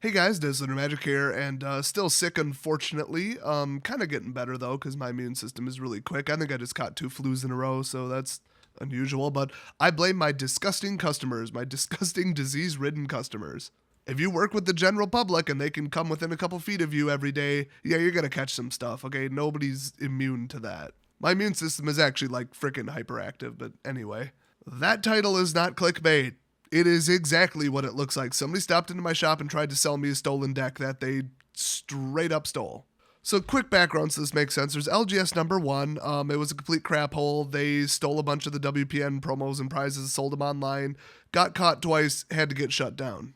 Hey guys, DesolatorMagic here, and still sick unfortunately. Kind of getting better though, because my immune system is really quick. I think I just caught 2 flus in a row, so that's unusual. But I blame my disgusting customers, my disgusting disease-ridden customers. If you work with the general public and they can come within a couple feet of you every day, yeah, you're gonna catch some stuff. Okay, nobody's immune to that. My immune system is actually like freaking hyperactive, but anyway, that title is not clickbait. It is exactly what it looks like. Somebody stopped into my shop and tried to sell me a stolen deck that they straight up stole. So quick background so this makes sense. There's LGS number one. It was a complete crap hole. They stole a bunch of the WPN promos and prizes, sold them online, got caught twice, had to get shut down.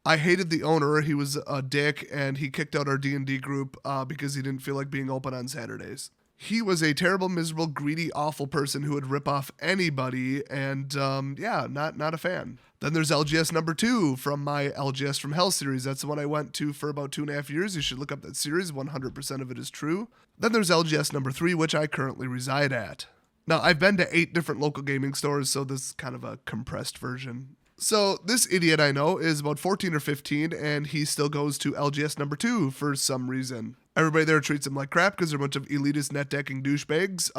I hated the owner. He was a dick, and he kicked out our D&D group because he didn't feel like being open on Saturdays. He was a terrible, miserable, greedy, awful person who would rip off anybody, and yeah, not a fan. Then there's LGS number two from my LGS from Hell series. That's the one I went to for about 2.5 years. You should look up that series. 100% of it is true. Then there's LGS number three, which I currently reside at. Now, I've been to 8 different local gaming stores, so this is kind of a compressed version. So this idiot I know is about 14 or 15, and he still goes to LGS number 2 for some reason. Everybody there treats him like crap because they're a bunch of elitist net decking douchebags.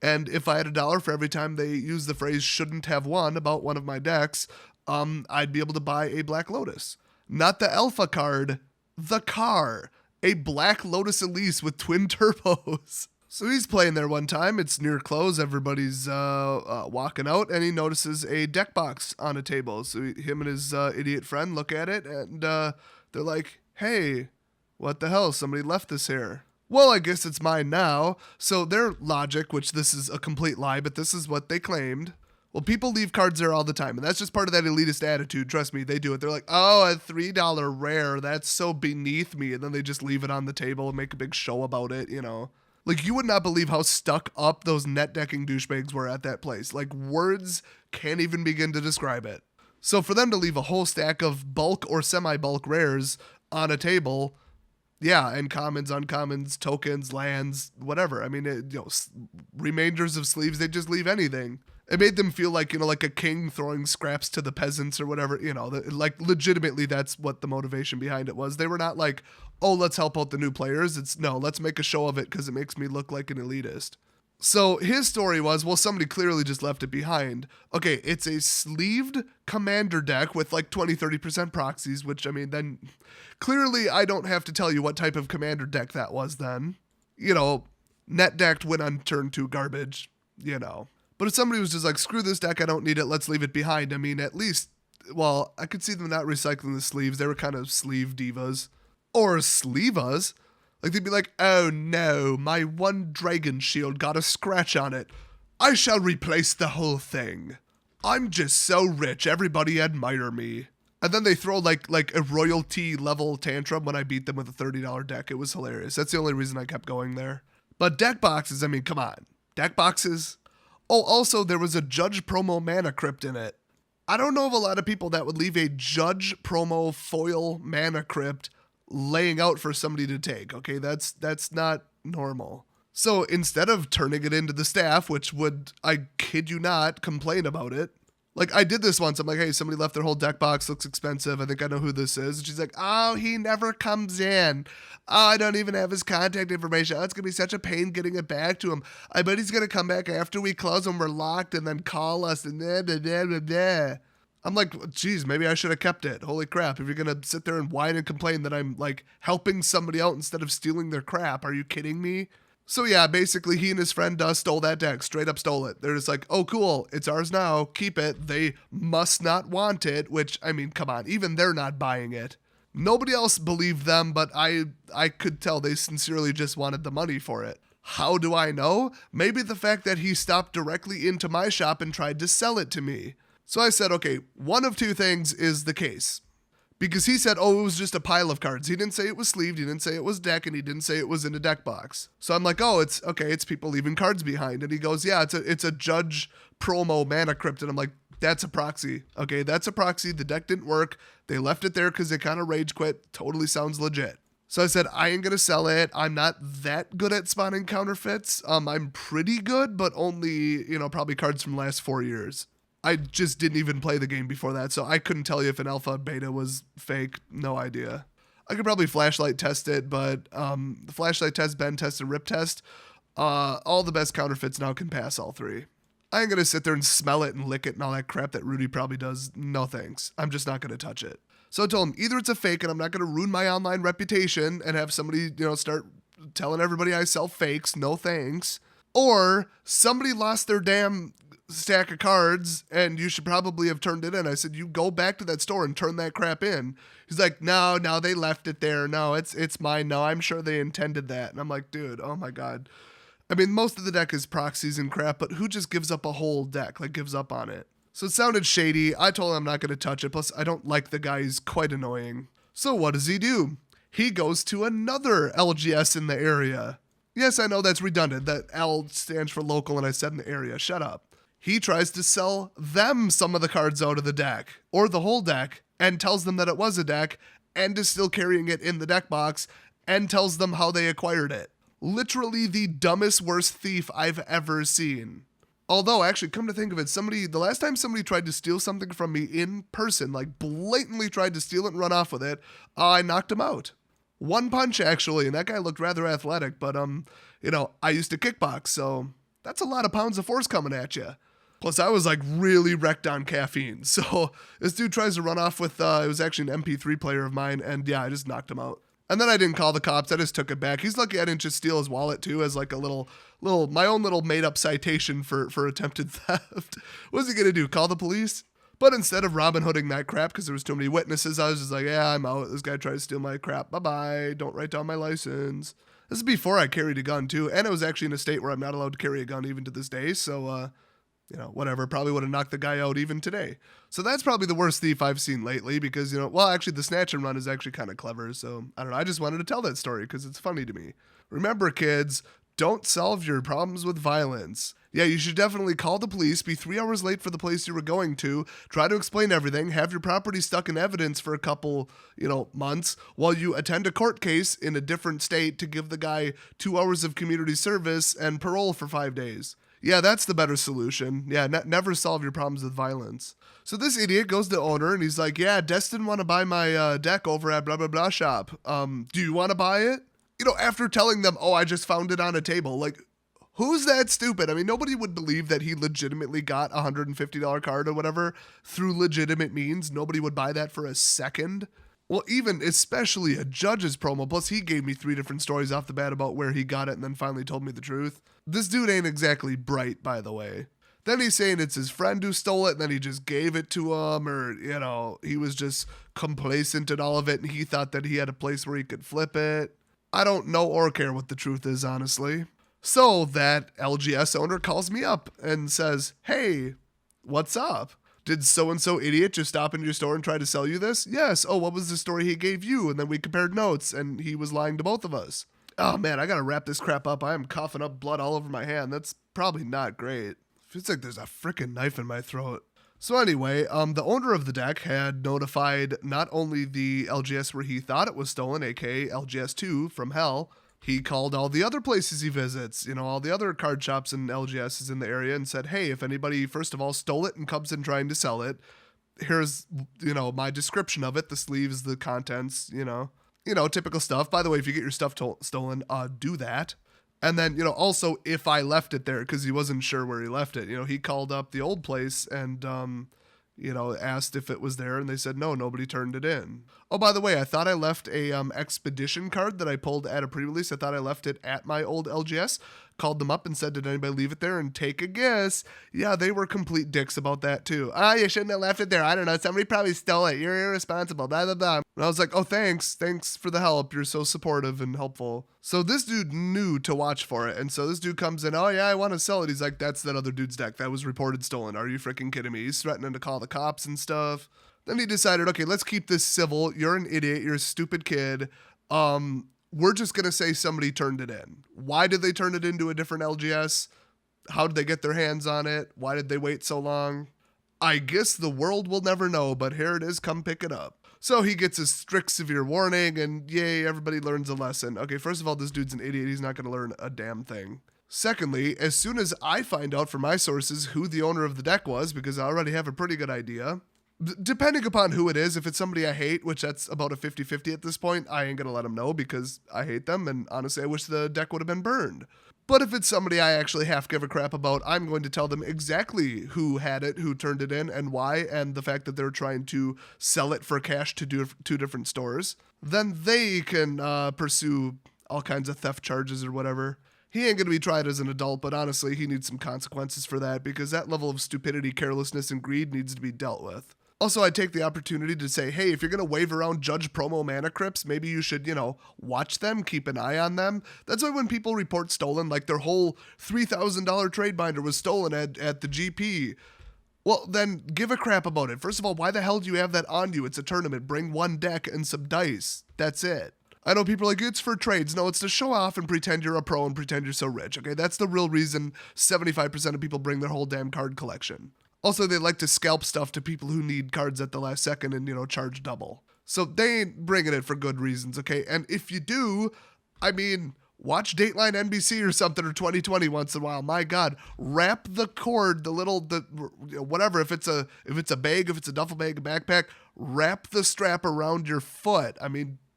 And if I had $1 for every time they use the phrase shouldn't have won about one of my decks, I'd be able to buy a Black Lotus. Not the alpha card, the car. A Black Lotus Elise with twin turbos. So he's playing there one time. It's near close. Everybody's walking out, and he notices a deck box on a table. So him and his idiot friend look at it, and they're like, hey, what the hell? Somebody left this here. Well, I guess it's mine now. So their logic, which this is a complete lie, but this is what they claimed. Well, people leave cards there all the time, and that's just part of that elitist attitude. Trust me, they do it. They're like, oh, a $3 rare. That's so beneath me. And then they just leave it on the table and make a big show about it, you know. Like, you would not believe how stuck up those net decking douchebags were at that place. Like, words can't even begin to describe it. So for them to leave a whole stack of bulk or semi-bulk rares on a table, yeah, and commons, uncommons, tokens, lands, whatever. I mean, remainders of sleeves, they just leave anything. It made them feel like, like a king throwing scraps to the peasants or whatever, like legitimately that's what the motivation behind it was. They were not like, oh, let's help out the new players. It's no, let's make a show of it because it makes me look like an elitist. So his story was, well, somebody clearly just left it behind. Okay, it's a sleeved commander deck with like 20-30% proxies, which I mean, then clearly I don't have to tell you what type of commander deck that was then. Net decked when on turn 2 garbage, But if somebody was just like, screw this deck, I don't need it, let's leave it behind. I mean, at least, well, I could see them not recycling the sleeves. They were kind of sleeve divas. Or sleevas. Like, they'd be like, oh no, my one dragon shield got a scratch on it. I shall replace the whole thing. I'm just so rich, everybody admire me. And then they throw like a royalty level tantrum when I beat them with a $30 deck. It was hilarious. That's the only reason I kept going there. But deck boxes, I mean, come on. Deck boxes? Oh, also, there was a Judge promo mana crypt in it. I don't know of a lot of people that would leave a Judge promo foil mana crypt laying out for somebody to take, okay? That's not normal. So instead of turning it into the staff, which would, I kid you not, complain about it. Like, I did this once. I'm like, hey, somebody left their whole deck box. Looks expensive. I think I know who this is. And she's like, oh, he never comes in. Oh, I don't even have his contact information. Oh, it's going to be such a pain getting it back to him. I bet he's going to come back after we close and we're locked and then call us and blah, blah, blah, blah, blah. I'm like, geez, maybe I should have kept it. Holy crap. If you're going to sit there and whine and complain that I'm, like, helping somebody out instead of stealing their crap, are you kidding me? So yeah, basically he and his friend stole that deck, straight up stole it. They're just like, oh cool, it's ours now, keep it. They must not want it, which, I mean, come on, even they're not buying it. Nobody else believed them, but I could tell they sincerely just wanted the money for it. How do I know? Maybe the fact that he stopped directly into my shop and tried to sell it to me. So I said, okay, one of two things is the case. Because he said, oh, it was just a pile of cards. He didn't say it was sleeved, he didn't say it was deck, and he didn't say it was in a deck box. So I'm like, oh, it's okay, it's people leaving cards behind. And he goes, yeah, it's a Judge promo mana crypt. And I'm like, that's a proxy. Okay, that's a proxy. The deck didn't work. They left it there because they kind of rage quit. Totally sounds legit. So I said, I ain't going to sell it. I'm not that good at spawning counterfeits. I'm pretty good, but only, probably cards from the last 4 years. I just didn't even play the game before that, so I couldn't tell you if an alpha beta was fake. No idea. I could probably flashlight test it, but the flashlight test, bend test, and rip test, all the best counterfeits now can pass all three. I ain't gonna sit there and smell it and lick it and all that crap that Rudy probably does. No thanks. I'm just not gonna touch it. So I told him either it's a fake and I'm not gonna ruin my online reputation and have somebody, start telling everybody I sell fakes. No thanks. Or somebody lost their damn stack of cards and you should probably have turned it in. I said, you go back to that store and turn that crap in. He's like, no, they left it there. No, it's mine. No, I'm sure they intended that. And I'm like, dude, oh my God. I mean, most of the deck is proxies and crap, but who just gives up a whole deck, like gives up on it? So it sounded shady. I told him I'm not going to touch it. Plus, I don't like the guy. He's quite annoying. So what does he do? He goes to another LGS in the area. Yes, I know that's redundant. That L stands for local and I said in the area. Shut up. He tries to sell them some of the cards out of the deck, or the whole deck, and tells them that it was a deck, and is still carrying it in the deck box, and tells them how they acquired it. Literally the dumbest, worst thief I've ever seen. Although, actually, come to think of it, the last time somebody tried to steal something from me in person, like blatantly tried to steal it and run off with it, I knocked him out. One punch, actually, and that guy looked rather athletic, but, I used to kickbox, so that's a lot of pounds of force coming at you. Plus, I was like really wrecked on caffeine. So this dude tries to run off with, it was actually an MP3 player of mine. And yeah, I just knocked him out. And then I didn't call the cops. I just took it back. He's lucky I didn't just steal his wallet too, as like a my own little made up citation for attempted theft. What's he going to do? Call the police? But instead of Robin Hooding that crap, because there was too many witnesses, I was just like, yeah, I'm out. This guy tried to steal my crap. Bye-bye. Don't write down my license. This is before I carried a gun too. And it was actually in a state where I'm not allowed to carry a gun even to this day. So, whatever, probably would have knocked the guy out even today. So that's probably the worst thief I've seen lately because, actually the snatch and run is actually kind of clever. So I don't know. I just wanted to tell that story because it's funny to me. Remember, kids, don't solve your problems with violence. Yeah, you should definitely call the police, be 3 hours late for the place you were going to, try to explain everything, have your property stuck in evidence for a couple, months while you attend a court case in a different state to give the guy 2 hours of community service and parole for 5 days. Yeah, that's the better solution. Yeah, never solve your problems with violence. So this idiot goes to the owner and he's like, yeah, Destin want to buy my deck over at blah, blah, blah shop. Do you want to buy it? After telling them, oh, I just found it on a table. Like, who's that stupid? I mean, nobody would believe that he legitimately got a $150 card or whatever through legitimate means. Nobody would buy that for a second. Well, especially a judge's promo. Plus, he gave me 3 different stories off the bat about where he got it and then finally told me the truth. This dude ain't exactly bright, by the way. Then he's saying it's his friend who stole it and then he just gave it to him or, he was just complacent in all of it and he thought that he had a place where he could flip it. I don't know or care what the truth is, honestly. So that LGS owner calls me up and says, hey, what's up? Did so-and-so idiot just stop into your store and try to sell you this? Yes. Oh, what was the story he gave you? And then we compared notes, and he was lying to both of us. Oh, man, I gotta wrap this crap up. I am coughing up blood all over my hand. That's probably not great. Feels like there's a freaking knife in my throat. So anyway, the owner of the deck had notified not only the LGS where he thought it was stolen, aka LGS2 from hell, he called all the other places he visits, all the other card shops and LGSs in the area and said, hey, if anybody, first of all, stole it and comes in trying to sell it, here's, my description of it, the sleeves, the contents, typical stuff. By the way, if you get your stuff stolen, do that. And then, also if I left it there, because he wasn't sure where he left it, he called up the old place and, asked if it was there, and they said, no, nobody turned it in. Oh, by the way, I thought I left a expedition card that I pulled at a pre-release. I thought I left it at my old LGS. Called them up and said, did anybody leave it there? And take a guess. Yeah, they were complete dicks about that too. You shouldn't have left it there. I don't know. Somebody probably stole it. You're irresponsible. Blah, blah, blah. And I was like, oh, thanks. Thanks for the help. You're so supportive and helpful. So this dude knew to watch for it. And so this dude comes in, oh yeah, I want to sell it. He's like, that's that other dude's deck. That was reported stolen. Are you freaking kidding me? He's threatening to call the cops and stuff. Then he decided, okay, let's keep this civil. You're an idiot. You're a stupid kid. We're just going to say somebody turned it in. Why did they turn it into a different LGS? How did they get their hands on it? Why did they wait so long? I guess the world will never know, but here it is. Come pick it up. So he gets a strict, severe warning, and yay, everybody learns a lesson. Okay, first of all, this dude's an idiot. He's not going to learn a damn thing. Secondly, as soon as I find out from my sources who the owner of the deck was, because I already have a pretty good idea, depending upon who it is, if it's somebody I hate, which that's about a 50-50 at this point, I ain't going to let them know because I hate them, and honestly, I wish the deck would have been burned. But if it's somebody I actually half give a crap about, I'm going to tell them exactly who had it, who turned it in, and why, and the fact that they're trying to sell it for cash to two different stores. Then they can pursue all kinds of theft charges or whatever. He ain't going to be tried as an adult, but honestly, he needs some consequences for that because that level of stupidity, carelessness, and greed needs to be dealt with. Also, I take the opportunity to say, hey, if you're going to wave around Judge Promo Mana Crypts, maybe you should, watch them, keep an eye on them. That's why when people report stolen, like their whole $3,000 trade binder was stolen at the GP, well, then give a crap about it. First of all, why the hell do you have that on you? It's a tournament. Bring one deck and some dice. That's it. I know people are like, it's for trades. No, it's to show off and pretend you're a pro and pretend you're so rich, okay? That's the real reason 75% of people bring their whole damn card collection. Also, they like to scalp stuff to people who need cards at the last second and, charge double. So they ain't bringing it for good reasons, okay? And if you do, watch Dateline NBC or something or 2020 once in a while. My God, wrap the cord, whatever, if it's a bag, if it's a duffel bag, a backpack, wrap the strap around your foot.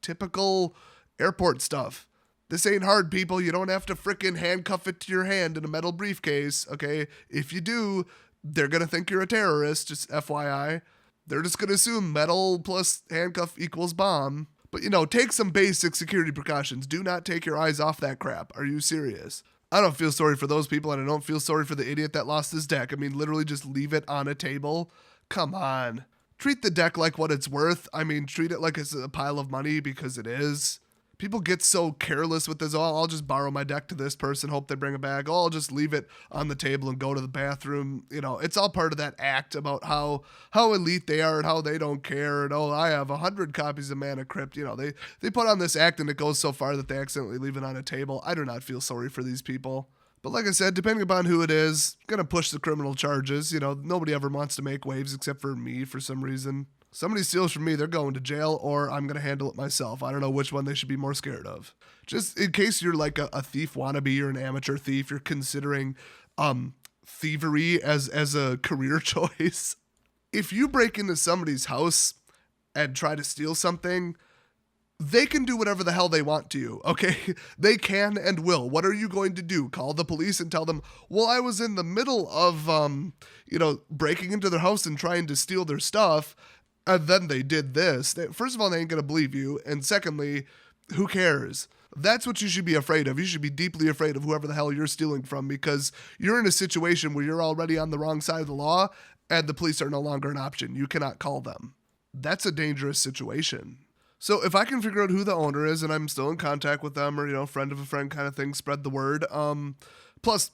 Typical airport stuff. This ain't hard, people. You don't have to frickin' handcuff it to your hand in a metal briefcase, okay? If you do, they're gonna think you're a terrorist, just FYI. They're just gonna assume metal plus handcuff equals bomb. But, take some basic security precautions. Do not take your eyes off that crap. Are you serious? I don't feel sorry for those people, and I don't feel sorry for the idiot that lost his deck. Literally just leave it on a table. Come on. Treat the deck like what it's worth. Treat it like it's a pile of money because it is. People get so careless with this. Oh, I'll just borrow my deck to this person, hope they bring it back. Oh, I'll just leave it on the table and go to the bathroom. It's all part of that act about how elite they are and how they don't care. And, oh, I have 100 copies of Mana Crypt. They put on this act and it goes so far that they accidentally leave it on a table. I do not feel sorry for these people. But like I said, depending upon who it is, going to push the criminal charges. Nobody ever wants to make waves except for me for some reason. Somebody steals from me, they're going to jail, or I'm going to handle it myself. I don't know which one they should be more scared of. Just in case you're like a thief wannabe, you're an amateur thief, you're considering thievery as a career choice. If you break into somebody's house and try to steal something, they can do whatever the hell they want to you, okay? They can and will. What are you going to do? Call the police and tell them, well, I was in the middle of, breaking into their house and trying to steal their stuff, and then they did this. First of all, they ain't going to believe you. And secondly, who cares? That's what you should be afraid of. You should be deeply afraid of whoever the hell you're stealing from because you're in a situation where you're already on the wrong side of the law and the police are no longer an option. You cannot call them. That's a dangerous situation. So if I can figure out who the owner is and I'm still in contact with them or, friend of a friend kind of thing, spread the word. Plus,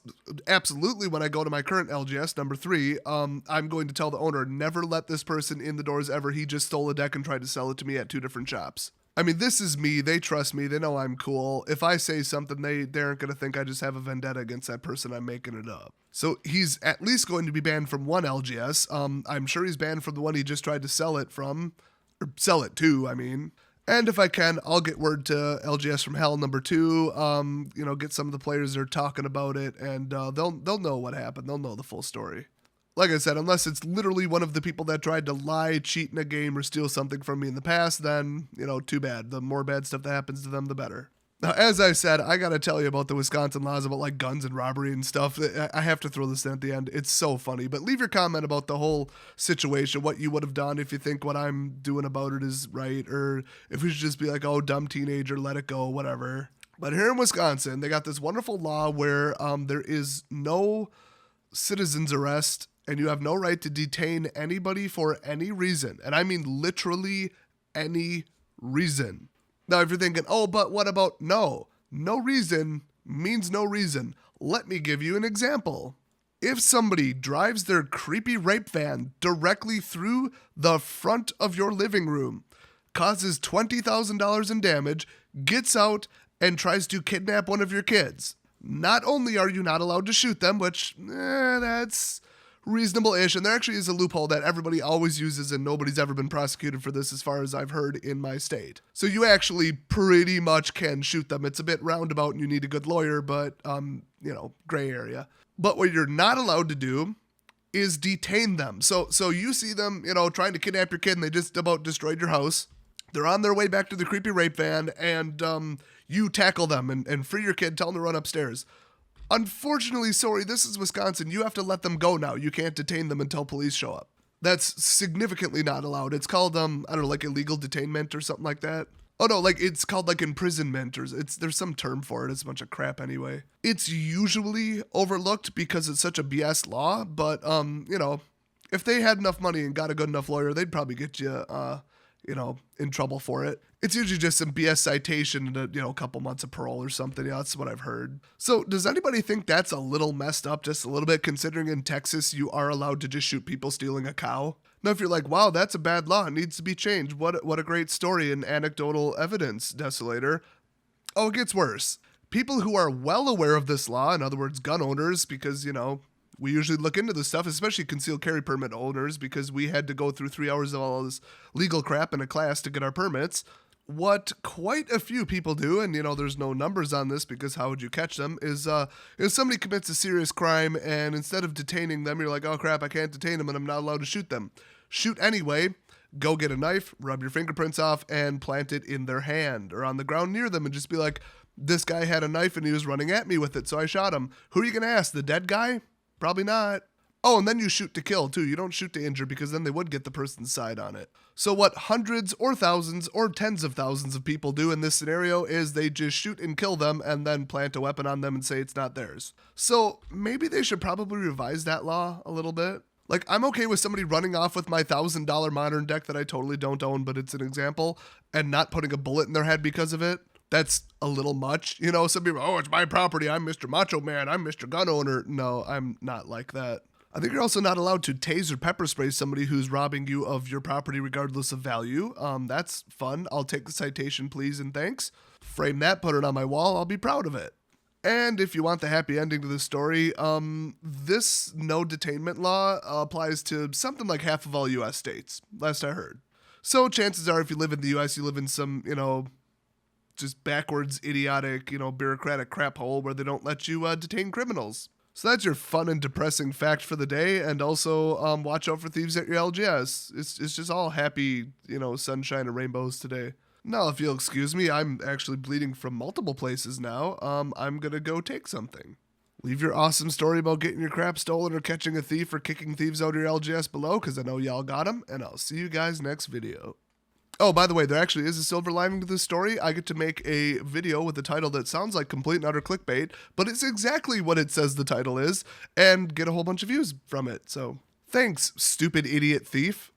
absolutely, when I go to my current LGS, number 3, I'm going to tell the owner, never let this person in the doors ever. He just stole a deck and tried to sell it to me at 2 different shops. This is me. They trust me. They know I'm cool. If I say something, they aren't going to think I just have a vendetta against that person. I'm making it up. So he's at least going to be banned from one LGS. I'm sure he's banned from the one he just tried to sell it from. Or sell it to, And if I can, I'll get word to LGS from Hell number 2, get some of the players that are talking about it, and they'll know what happened. They'll know the full story. Like I said, unless it's literally one of the people that tried to lie, cheat in a game, or steal something from me in the past, then, too bad. The more bad stuff that happens to them, the better. Now, as I said, I gotta tell you about the Wisconsin laws about like guns and robbery and stuff. I have to throw this in at the end. It's so funny. But leave your comment about the whole situation, what you would have done if you think what I'm doing about it is right, or if we should just be like, oh, dumb teenager, let it go, whatever. But here in Wisconsin, they got this wonderful law where there is no citizen's arrest and you have no right to detain anybody for any reason. And I mean literally any reason. Now, if you're thinking, oh, but what about no? No reason means no reason. Let me give you an example. If somebody drives their creepy rape van directly through the front of your living room, causes $20,000 in damage, gets out, and tries to kidnap one of your kids, not only are you not allowed to shoot them, which, that's reasonable-ish, and there actually is a loophole that everybody always uses and nobody's ever been prosecuted for this as far as I've heard in my state. So you actually pretty much can shoot them. It's a bit roundabout and you need a good lawyer, but, gray area. But what you're not allowed to do is detain them. So you see them, trying to kidnap your kid and they just about destroyed your house. They're on their way back to the creepy rape van and you tackle them and free your kid, tell them to run upstairs. Unfortunately, sorry, this is Wisconsin. You have to let them go now. You can't detain them until police show up. That's significantly not allowed. It's called, like illegal detainment or something like that. Oh no, like it's called like imprisonment or there's some term for it. It's a bunch of crap anyway. It's usually overlooked because it's such a BS law, but, if they had enough money and got a good enough lawyer, they'd probably get you, in trouble for it. It's usually just some BS citation and a couple months of parole or something. Yeah, that's what I've heard. So does anybody think that's a little messed up, just a little bit, considering in Texas you are allowed to just shoot people stealing a cow? Now, if you're like, wow, that's a bad law, it needs to be changed. What a great story and anecdotal evidence, Desolator. Oh, it gets worse. People who are well aware of this law, in other words, gun owners, because, we usually look into this stuff, especially concealed carry permit owners, because we had to go through 3 hours of all this legal crap in a class to get our permits. What quite a few people do, and there's no numbers on this because how would you catch them, is if somebody commits a serious crime and instead of detaining them, you're like, oh crap, I can't detain them and I'm not allowed to shoot them. Shoot anyway, go get a knife, rub your fingerprints off, and plant it in their hand or on the ground near them and just be like, this guy had a knife and he was running at me with it, so I shot him. Who are you going to ask, the dead guy? Probably not. Oh, and then you shoot to kill, too. You don't shoot to injure because then they would get the person's side on it. So what hundreds or thousands or tens of thousands of people do in this scenario is they just shoot and kill them and then plant a weapon on them and say it's not theirs. So maybe they should probably revise that law a little bit. Like, I'm okay with somebody running off with my $1,000 modern deck that I totally don't own, but it's an example, and not putting a bullet in their head because of it. That's a little much. Some people, oh, it's my property. I'm Mr. Macho Man. I'm Mr. Gun Owner. No, I'm not like that. I think you're also not allowed to tase or pepper spray somebody who's robbing you of your property regardless of value. That's fun. I'll take the citation, please, and thanks. Frame that, put it on my wall. I'll be proud of it. And if you want the happy ending to this story, this no detainment law applies to something like half of all U.S. states, last I heard. So chances are if you live in the U.S., you live in some, just backwards, idiotic, bureaucratic crap hole where they don't let you detain criminals. So that's your fun and depressing fact for the day, and also watch out for thieves at your LGS. It's just all happy, sunshine and rainbows today. Now, if you'll excuse me, I'm actually bleeding from multiple places now. I'm gonna go take something. Leave your awesome story about getting your crap stolen or catching a thief or kicking thieves out of your LGS below, because I know y'all got them, and I'll see you guys next video. Oh, by the way, there actually is a silver lining to this story. I get to make a video with a title that sounds like complete and utter clickbait, but it's exactly what it says the title is, and get a whole bunch of views from it. So, thanks, stupid idiot thief.